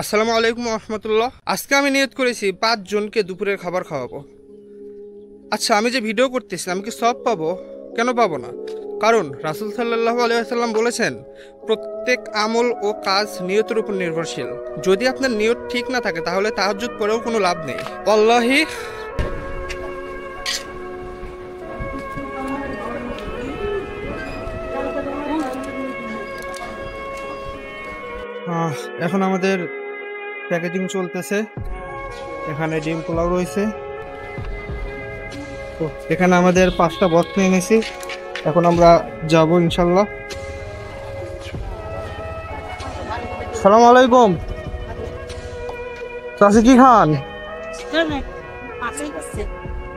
আসসালামু আলাইকুম রহমতুল্লাহ। আজকে আমি নিয়ত করেছি 5 জনকে দুপুরের খাবার খাওয়াবো। আচ্ছা, আমি যে ভিডিও করতেছি আমি কি সব পাবো? কেন পাবো না? কারণ রাসূল সাল্লাল্লাহু আলাইহি ওয়াসাল্লাম বলেছেন, প্রত্যেক আমল ও কাজ নিয়তের উপর নির্ভরশীল। যদি আপনার নিয়ত ঠিক না থাকে তাহলে তাহাজ্জুদ পড়েও কোনো লাভ নেই। আল্লাহি এখন আমাদের প্যাকেজিং চলতেছে। এখানে ডিম পোলাও রয়েছে। তো এখানে আমাদের 5টা বক্স নিয়ে নিয়েছি। এখন আমরা যাব ইনশাল্লাহ। সালাম আলাইকুম। চাচি কি খান?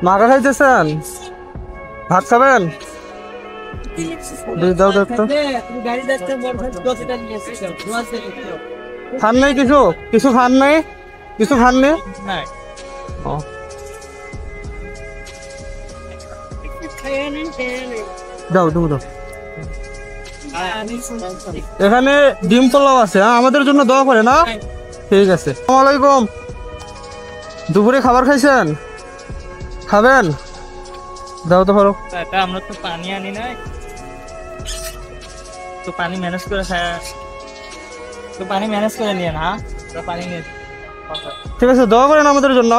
মাখা খাইতেছেন? ভাত খাবেন? দাও তো একটা। খান নাই কিছু? কিছু খান নাই? কিছু খান নেই? দাও তুমি দাও। এখানে ডিম পোলাও আছে, আমাদের জন্য দোয়া করে না? ঠিক আছে। আসসালামু আলাইকুম। দুপুরে খাবার খাইছেন? খাবেন? দাও তো পারো। আমরা তো পানি আনি নাই, তো পানি ম্যানেজ করে তো পানি ম্যানেজ করে নিয়ে না, তো পানি নিয়ে। ঠিক আছে, দোয়া করেন আমাদের জন্য।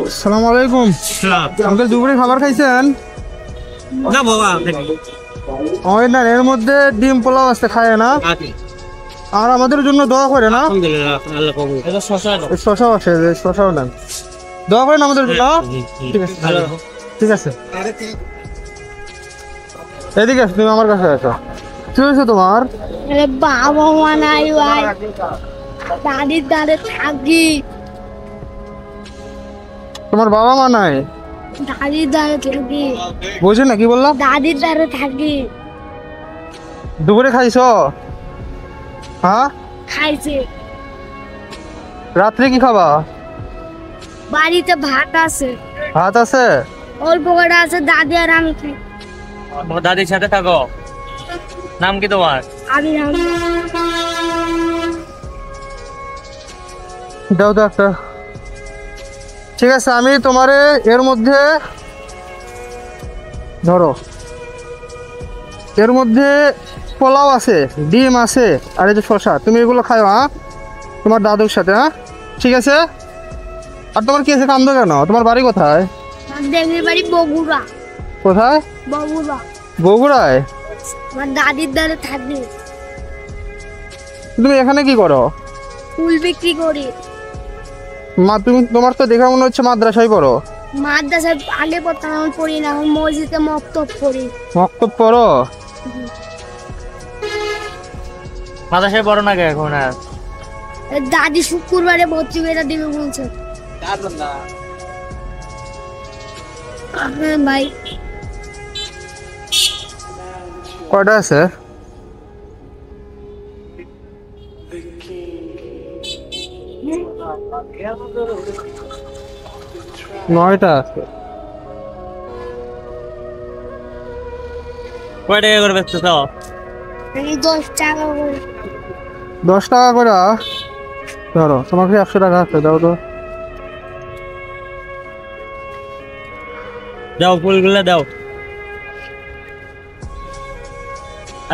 আসসালামু আলাইকুম। আঙ্কেল, দুপুরে খাবার খাইছেন? এর মধ্যে ডিম পোলাও আছে, খায় না? আর আমাদের জন্য দোয়া করে না? শশাও আছে, শশাও নেন। দোয়া করেন আমাদের জন্য। ঠিক আছে, ঠিক আছে। এদিকে তুমি আমার কাছে আসো। কি হয়েছে তোমার? বাবা মা নাই ভাই, দাদির দাঁড়ে থাকি। তোমার বাবা মা নাই? দাদির দাঁড়ে থাকি। বুঝে না কি বললাম? দাদির দাঁড়ে থাকি। দুপুরে খাইছো? হ্যাঁ, খাইছে। রাত্রে কি খাবা? বাড়িতে ভাত আছে। ভাত আছে? অল্প কটা আছে, দাদি আর আমি খাই। দাদির সাথে থাকো। নাম কি তোমার? আমি দাও তো একটা। ঠিক আছে, আমি তোমারে এর মধ্যে ধরো, এর মধ্যে পোলাও আছে, ডিম আছে, আর এই যে শসা। তুমি এগুলো খাও, হ্যাঁ, তোমার দাদুর সাথে। হ্যাঁ, ঠিক আছে। আর তোমার কি আছে, কান্দো কেন? তোমার বাড়ি কোথায়? দেশের বাড়ি বগুড়া। কোথায়? বগুড়া। বগুড়ায়? আমার দাদির দ্বারে থাকি। তুমি এখানে কি করো? ফুল বিক্রি করি। তোমার তো দেখা মনে হচ্ছে মাদ্রাসায় পড়ো। মাদ্রাসায় আগে পড়তাম, এখন পড়ি না, এখন মসজিদে মক্তব পড়ি। মক্তব পড়ো? মাদ্রাসায় পড়ো না এখন? আর দাদি শুক্রবারে ভর্তি করে দিবে বলছে। ভাই কয়টা আছে? নয়টা আছে। কয় টাকা করে বেচতে চাও? 10 টাকা করে। 10 টাকা করে? ধরো, তোমাকে 100 টাকা আছে, দাও তো। দাও, ফুলগুলো দাও।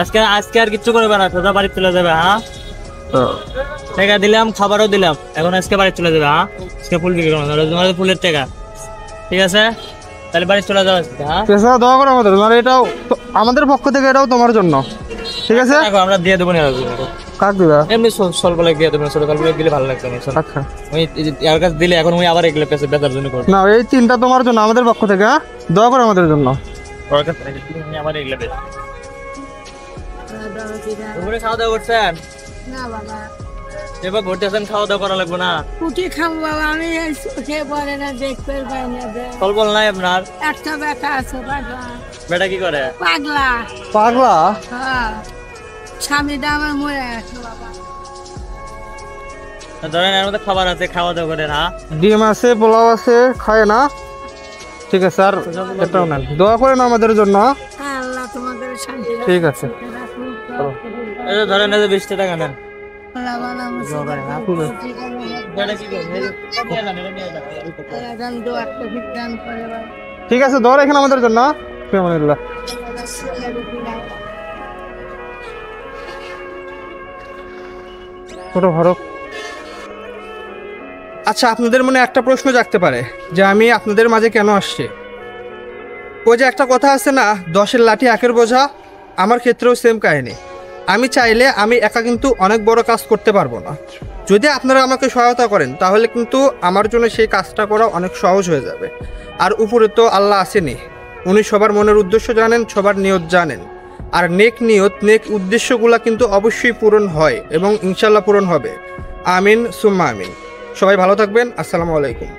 আজকে আর কিচ্ছু করবে না, সোজা বাড়ি চলে যাবে। হ্যাঁ, টাকা দিলাম, খাবারও দিলাম, এখন আজকে বাড়ি চলে যাবে। হ্যাঁ, আজকে ফুল বিক্রি করো, তোমার ফুলের টাকা। ঠিক আছে, তাহলে বাড়ি চলে যাও। হ্যাঁ, দোয়া করো আমাদের, মানে এটাও আমাদের পক্ষ থেকে, এটাও তোমার জন্য। ঠিক আছে, আমরা দিয়ে দেবো না। কাক দিবা? এমনি সল্প লাগে দিয়ে দেবো, সল্প দিলে ভালো লাগতো না। আচ্ছা, ওই এর কাছে দিলে এখন ওই আবার এগুলো পেছে বেতার জন্য করবো না, এই 3টা তোমার জন্য আমাদের পক্ষ থেকে। হ্যাঁ, দোয়া করো আমাদের জন্য। ওর কাছে আবার এগুলো পেছে। দুপুরে খাওয়া দাওয়া করছেন? না বাবা, এবার ঘুরতেছেন, খাওয়া দাওয়া করা লাগবে না? কুটি খাবো বাবা, আমি চোখে পড়ে না, দেখতে পাই না। ফল নাই আপনার? একটা বেটা আছে পাগলা। বেটা কি করে? পাগলা। পাগলা? হ্যাঁ, স্বামীটা আমার মরে গেছে বাবা। ধরেন এর মধ্যে খাবার আছে, খাওয়া দাওয়া করেন। হ্যাঁ, ডিম আছে, পোলাও আছে, খায় না? ঠিক আছে আর এটাও নেন, দোয়া করেন আমাদের জন্য। হ্যাঁ আল্লাহ তোমাদের শান্তি ঠিক আছে। এই যে ধরেন এই যে 20 টাকা নেন। আল্লাহ বালা মুসিবত এটা কি করবেন? এই যে নিয়ে যান, এটা নিয়ে যান। রাজান দোয়া তৌফিক দান করে ভাই। ঠিক আছে, দোয়া রাখেন আমাদের জন্য। ফিমানিল্লাহ। ছোট হরফ। আচ্ছা, আপনাদের মনে একটা প্রশ্ন জাগতে পারে যে আমি আপনাদের মাঝে কেন আসছি। ওই যে একটা কথা আছে না, 10-এর লাঠি 1-এর বোঝা, আমার ক্ষেত্রেও সেম কাহিনী। আমি চাইলে আমি একা কিন্তু অনেক বড় কাজ করতে পারবো না। যদি আপনারা আমাকে সহায়তা করেন তাহলে কিন্তু আমার জন্য সেই কাজটা করা অনেক সহজ হয়ে যাবে। আর উপরে তো আল্লাহ আসেনি, উনি সবার মনের উদ্দেশ্য জানেন, সবার নিয়ত জানেন। আর নেক নিয়ত, নেক উদ্দেশ্যগুলো কিন্তু অবশ্যই পূরণ হয় এবং ইনশাল্লাহ পূরণ হবে। আমিন সুম্মা আমিন। সবাই ভালো থাকবেন। আসসালামু আলাইকুম।